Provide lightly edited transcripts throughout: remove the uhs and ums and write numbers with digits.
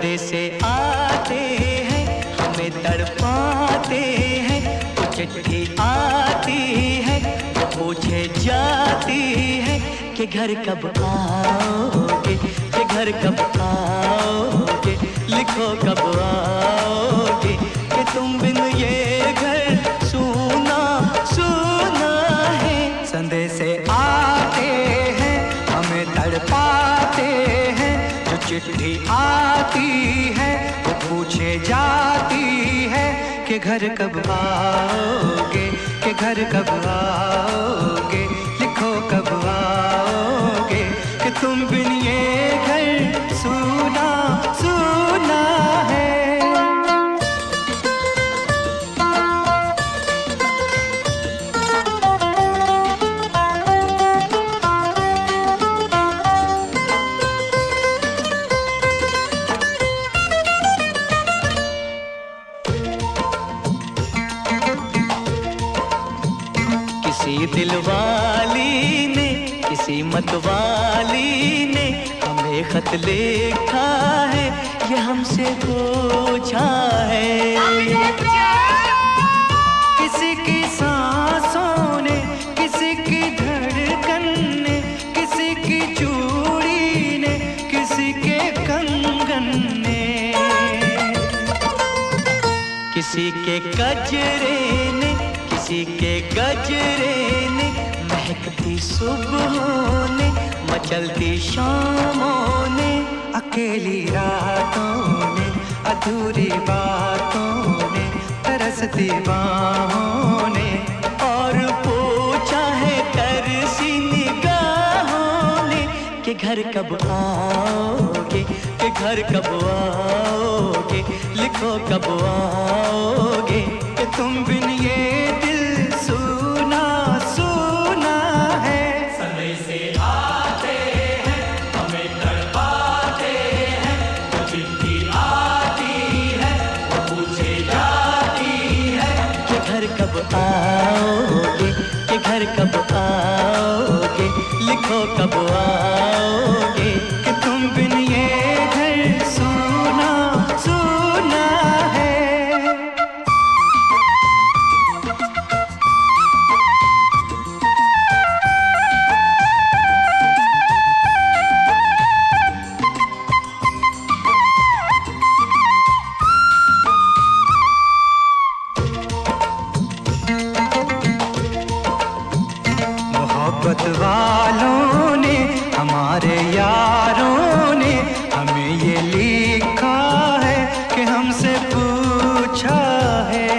पर्दे से आते हैं, हमें तड़पाते हैं। वो चिट्ठी आती है, वो पूछे जाती है कि घर कब आओगे, कि घर कब आओगे, लिखो कब आओगे, कि तुम बिन ये घर सूना सूना है। संदेश आते हैं, हमें तड़पाते हैं। जो चिट्ठी आती है, वो पूछे जाती है कि घर कब आओगे, कि घर कब आओगे, लिखो कब आओगे, कि तुम बिन ये घर सूना सूना है। किसी दिलवाली ने, किसी मतवाली ने हमें खत लिखा है, ये हमसे पूछा है। किसी की सांसों ने, किसी की धड़कन ने, किसी की चूड़ी ने, किसी के कंगन ने, किसी के गजरे ने, किसी के गजरे ने, महकती सुबहों ने, मचलती शामों ने, अकेली रातों ने, अधूरी बातों ने, तरसती बाहों ने, और पूछा है तरसी निगाहों ने कि घर कब आओगे, कि घर कब आओगे, लिखो कब आओगे, कि तुम बिन ये दिल सूना सूना है। समय से आते हैं, हमें तड़पाते हैं। वो चिट्ठी आती है, वो पूछे जाती है कि घर कब आओगे, कि घर कब आओगे, लिखो कब आओगे, कि तुम बिन ये घर सूना सूना है। मोहब्बत वालों ने, हमारे यारों ने हमें ये लिखा है कि हमसे पूछा है।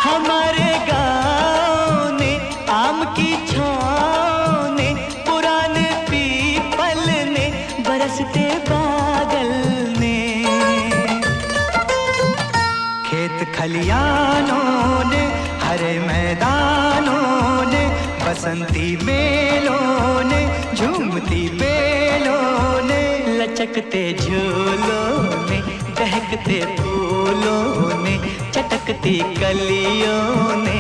हमारे गाँव ने, आम की छाँव ने, पुराने पीपल ने, बरसते बादल ने, खेत खलियानों ने, हरे मैदानों ने, बसंती मेलों ने, झूमती बेलों ने, लचकते झूलों ने, दहकते फूलों ने, चटकती कलियों ने,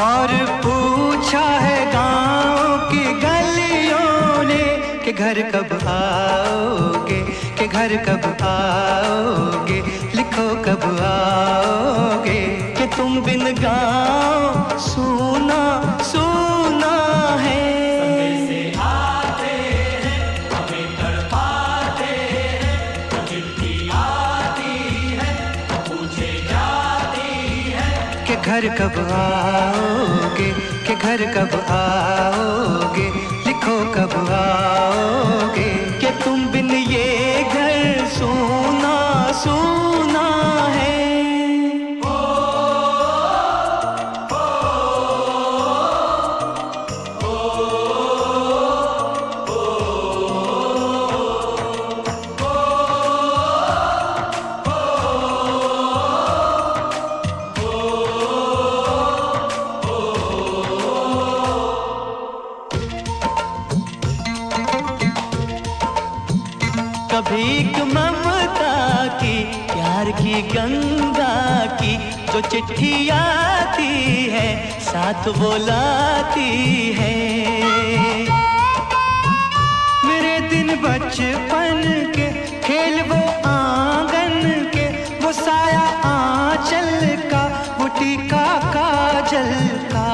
और पूछा है गाँव की गलियों ने कि घर कब आओगे, कि घर कब आओगे, लिखो कब आओगे, कि तुम बिन गाँव सूना सूना है। समय से आते हैं, हमें तड़पाते हैं। वो चिट्ठी आती है, वो पूछे जाती है कि घर कब आओगे, कि घर कब आओगे, लिखो कब आओगे, कि तुम बिन ये घर सूना सूना है। कभी एक ममता की, प्यार की गंगा की, जो चिट्ठी आती है, साथ वो लाती है। मेरे दिन बचपन के खेल वो आंगन के, वो साया आंचल का, वो टीका काजल का।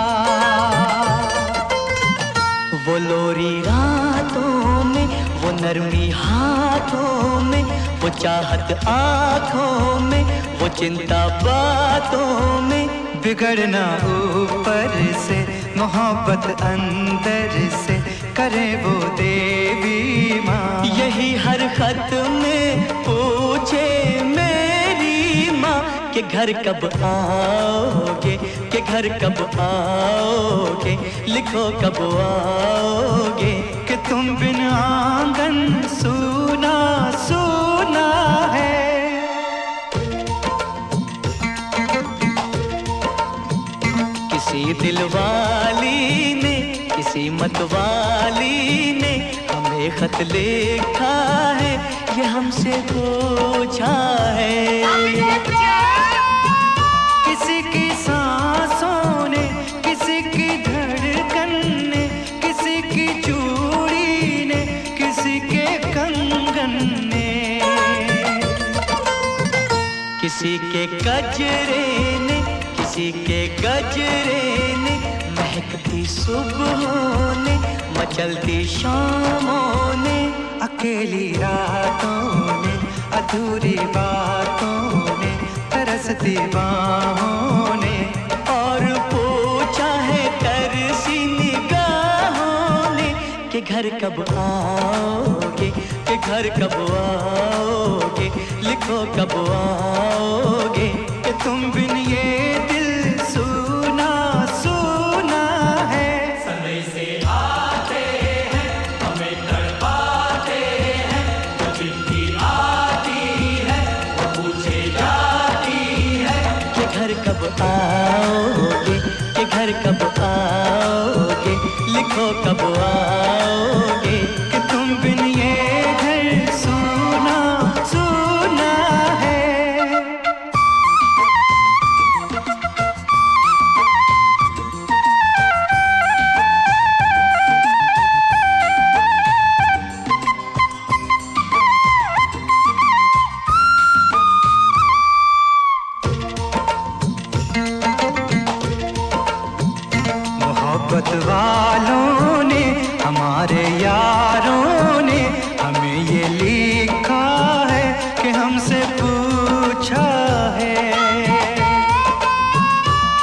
वो लोरी रातों में, वो नरमी हाथों में, वो चाहत आँखों में, वो चिंता बातों में। बिगड़ना ऊपर से, मोहब्बत अंदर से, करे वो देवी माँ। यही हर खत में पूछे मेरी माँ कि घर कब आओगे, कि घर कब आओगे, लिखो कब आओगे। कि तुम बिन आंगन सूना सूना है। किसी दिलवाली ने, किसी मतवाली ने हमें खत लिखा है, ये हमसे पूछा है। किसी की सांसों ने, किसी की धड़कन ने, किसी की चूड़ी ने, किसी के कंगन ने, किसी के गजरे ने, किसी के गजरे ने, महकती सुबहों ने, मचलती शामों ने, अकेली रातों ने, अधूरी बातों ने, तरसती बाहों ने, और पूछा है तरसी निगाहों ने कि घर कब आओगे, कि घर कब आओगे, लिखो कब आओगे। कि तुम बिन ये दिल सूना सूना है। समय से आते हैं, हमें तड़पाते हैं, वो चिट्ठी आती है, वो पूछे जाती है कि घर कब आओगे, कि घर कब आओगे, लिखो कब आओगे। कि तुम बिन ये घर सूना सूना है। मोहब्बत वालों ने, हमारे यारों ने हमें ये लिखा है कि हमसे पूछा है।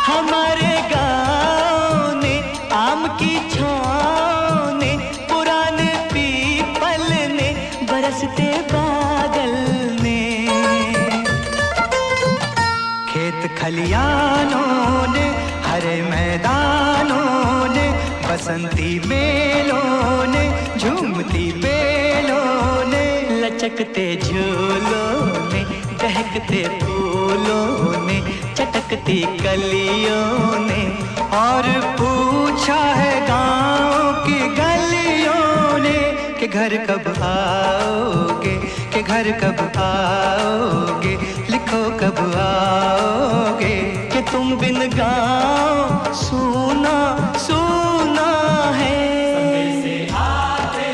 हमारे गाँव ने, आम की छाँव ने, पुराने पीपल ने, बरसते बादल ने, खेत खलियानों ने, हरे मैदानों ने, बसंती मेलों ने, झूमती बेलों ने, लचकते झूलों ने, दहकते फूलों ने, चटकती कलियों ने, और पूछा है गाँव की गलियों ने कि घर कब आओगे, कि घर कब आओगे, लिखो कब आओगे। कि तुम बिन गाँव सूना सूना है। समय से आते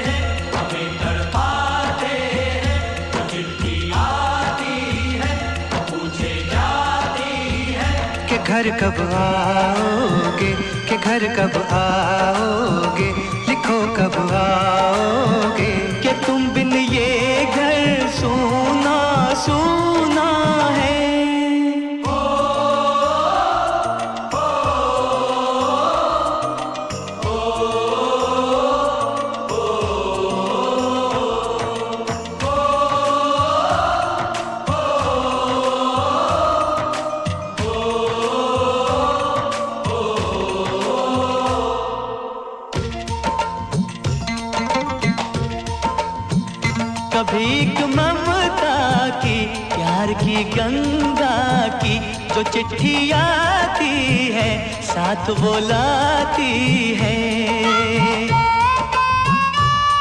हैं, हमें तड़पाते हैं, वो चिट्ठी आती है, वो पूछे जाती है कि घर कब आओगे, कि घर कब आओगे, लिखो कब आओगे। कि तुम बिन ये घर सूना सूना है। कभी एक ममता की, प्यार की गंगा की, जो चिट्ठी आती है साथ वो लाती है।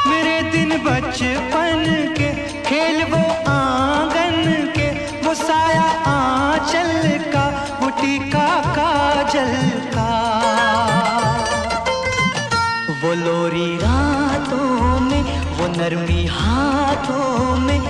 मेरे दिन बचपन के, खेल वो आंगन के, वो साया आंचल का, वो टीका काजल का। वो लोरी रातों में, वो नरमी हाथों में,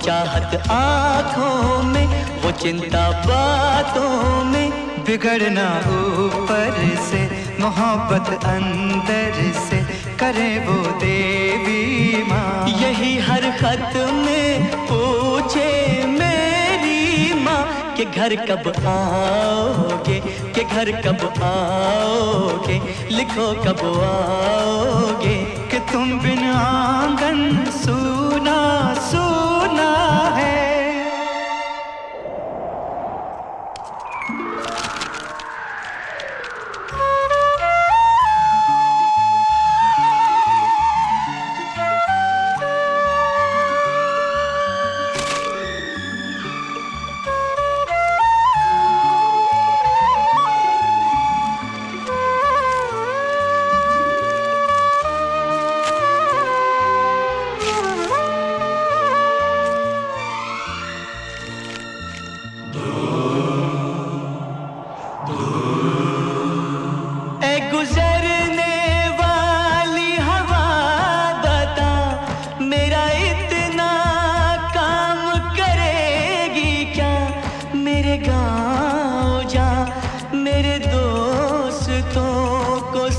चाहत आँखों में, वो चिंता बातों में, बिगड़ना ऊपर से मोहब्बत अंदर से, करे वो देवी माँ। यही हर खत में पूछे मेरी माँ कि घर कब आओगे, कि घर कब आओगे, लिखो कब आओगे। कि तुम बिन आंगन सूना सूना है।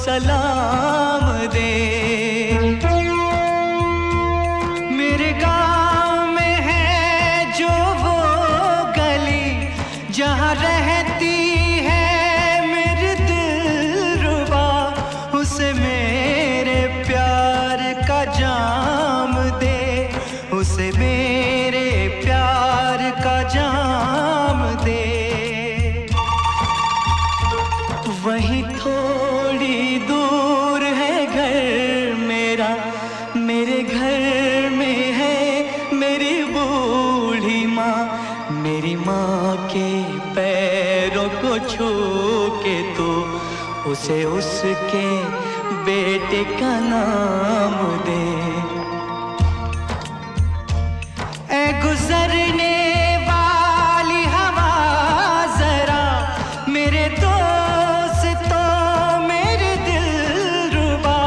सलाम दे। मेरे गांव में है जो वो गली जहाँ रहती है मेरी दिलरुबा, उसे मेरे प्यार का जाम दे, उसे मेरे प्यार का जाम दे। वहीं थोड़ी दूर है घर मेरा, मेरे घर में है मेरी बूढ़ी माँ। मेरी माँ के पैरों को छू के तो उसे उसके बेटे का नाम दे। ऐ गुजरने वाली हवा जरा मेरे दोस्तों मेरे दिलरुबा,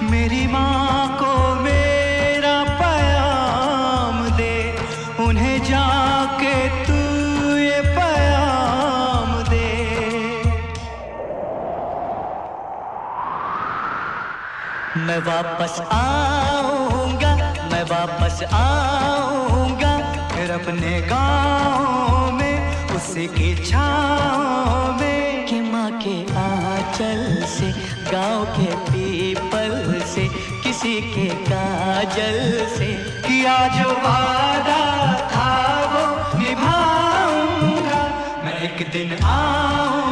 मेरी माँ को मेरा पैगाम दे, उन्हें जाके तू ये पैगाम दे। मैं वापस आऊंगा, मैं वापस आऊंगा, फिर अपने गाँव में उसकी छाँव में। कि माँ के आंचल से, गाँव के पीपल से, किसी के काजल से किया जो वादा था वो निभाऊंगा, मैं एक दिन आऊंगा।